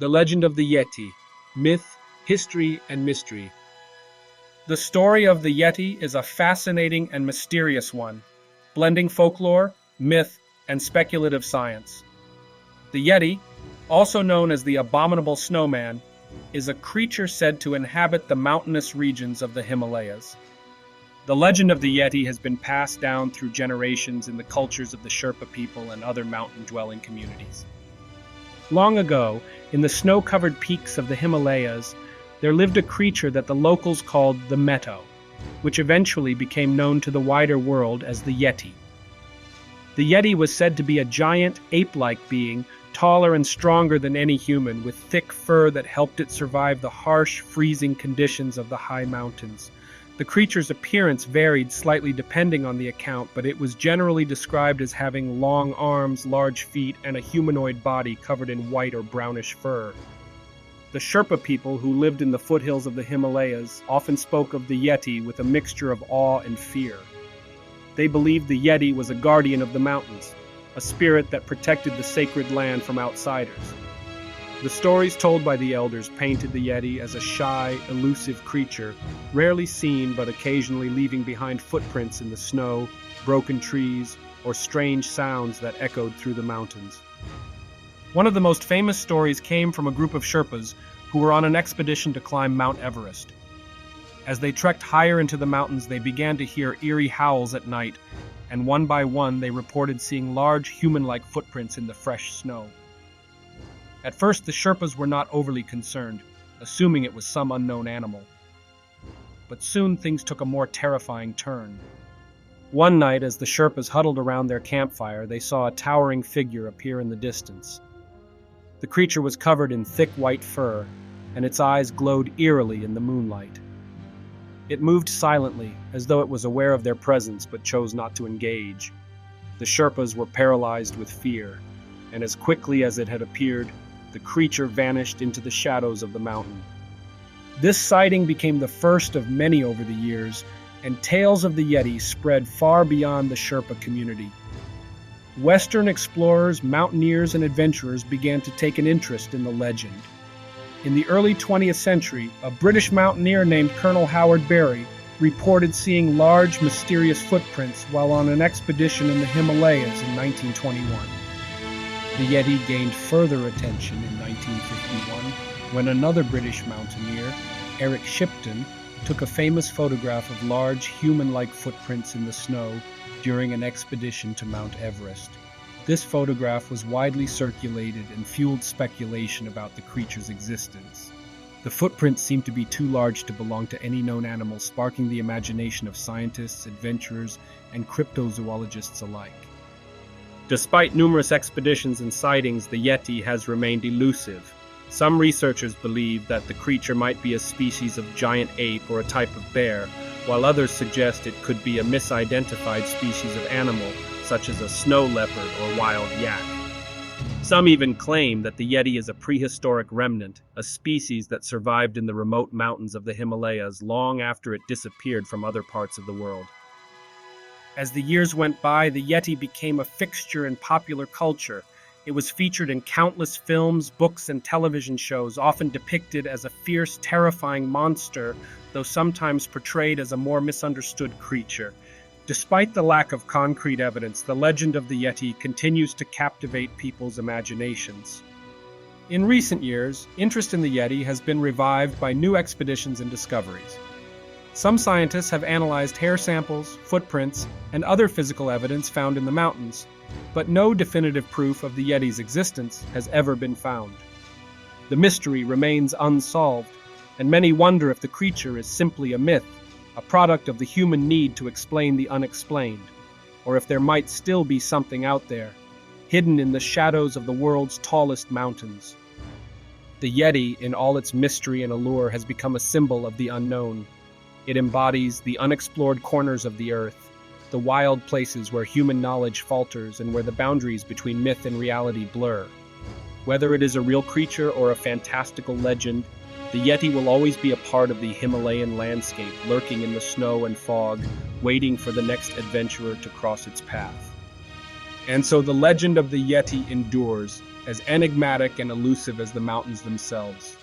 The Legend of the Yeti, Myth, History, and Mystery. The story of the Yeti is a fascinating and mysterious one, blending folklore, myth, and speculative science. The Yeti, also known as the Abominable Snowman, is a creature said to inhabit the mountainous regions of the Himalayas. The legend of the Yeti has been passed down through generations in the cultures of the Sherpa people and other mountain-dwelling communities. Long ago, in the snow-covered peaks of the Himalayas, there lived a creature that the locals called the Meto, which eventually became known to the wider world as the Yeti. The Yeti was said to be a giant, ape-like being, taller and stronger than any human, with thick fur that helped it survive the harsh, freezing conditions of the high mountains. The creature's appearance varied slightly depending on the account, but it was generally described as having long arms, large feet, and a humanoid body covered in white or brownish fur. The Sherpa people who lived in the foothills of the Himalayas often spoke of the Yeti with a mixture of awe and fear. They believed the Yeti was a guardian of the mountains, a spirit that protected the sacred land from outsiders. The stories told by the elders painted the Yeti as a shy, elusive creature, rarely seen but occasionally leaving behind footprints in the snow, broken trees, or strange sounds that echoed through the mountains. One of the most famous stories came from a group of Sherpas who were on an expedition to climb Mount Everest. As they trekked higher into the mountains, they began to hear eerie howls at night, and one by one they reported seeing large human-like footprints in the fresh snow. At first, the Sherpas were not overly concerned, assuming it was some unknown animal. But soon things took a more terrifying turn. One night, as the Sherpas huddled around their campfire, they saw a towering figure appear in the distance. The creature was covered in thick white fur, and its eyes glowed eerily in the moonlight. It moved silently, as though it was aware of their presence but chose not to engage. The Sherpas were paralyzed with fear, and as quickly as it had appeared, the creature vanished into the shadows of the mountain. This sighting became the first of many over the years, and tales of the Yeti spread far beyond the Sherpa community. Western explorers, mountaineers, and adventurers began to take an interest in the legend. In the early 20th century, a British mountaineer named Colonel Howard Berry reported seeing large, mysterious footprints while on an expedition in the Himalayas in 1921. The Yeti gained further attention in 1951 when another British mountaineer, Eric Shipton, took a famous photograph of large human-like footprints in the snow during an expedition to Mount Everest. This photograph was widely circulated and fueled speculation about the creature's existence. The footprints seemed to be too large to belong to any known animal, sparking the imagination of scientists, adventurers, and cryptozoologists alike. Despite numerous expeditions and sightings, the Yeti has remained elusive. Some researchers believe that the creature might be a species of giant ape or a type of bear, while others suggest it could be a misidentified species of animal, such as a snow leopard or wild yak. Some even claim that the Yeti is a prehistoric remnant, a species that survived in the remote mountains of the Himalayas long after it disappeared from other parts of the world. As the years went by, the Yeti became a fixture in popular culture. It was featured in countless films, books, and television shows, often depicted as a fierce, terrifying monster, though sometimes portrayed as a more misunderstood creature. Despite the lack of concrete evidence, the legend of the Yeti continues to captivate people's imaginations. In recent years, interest in the Yeti has been revived by new expeditions and discoveries. Some scientists have analyzed hair samples, footprints, and other physical evidence found in the mountains, but no definitive proof of the Yeti's existence has ever been found. The mystery remains unsolved, and many wonder if the creature is simply a myth, a product of the human need to explain the unexplained, or if there might still be something out there, hidden in the shadows of the world's tallest mountains. The Yeti, in all its mystery and allure, has become a symbol of the unknown. It embodies the unexplored corners of the earth, the wild places where human knowledge falters and where the boundaries between myth and reality blur. Whether it is a real creature or a fantastical legend, the Yeti will always be a part of the Himalayan landscape, lurking in the snow and fog, waiting for the next adventurer to cross its path. And so the legend of the Yeti endures, as enigmatic and elusive as the mountains themselves.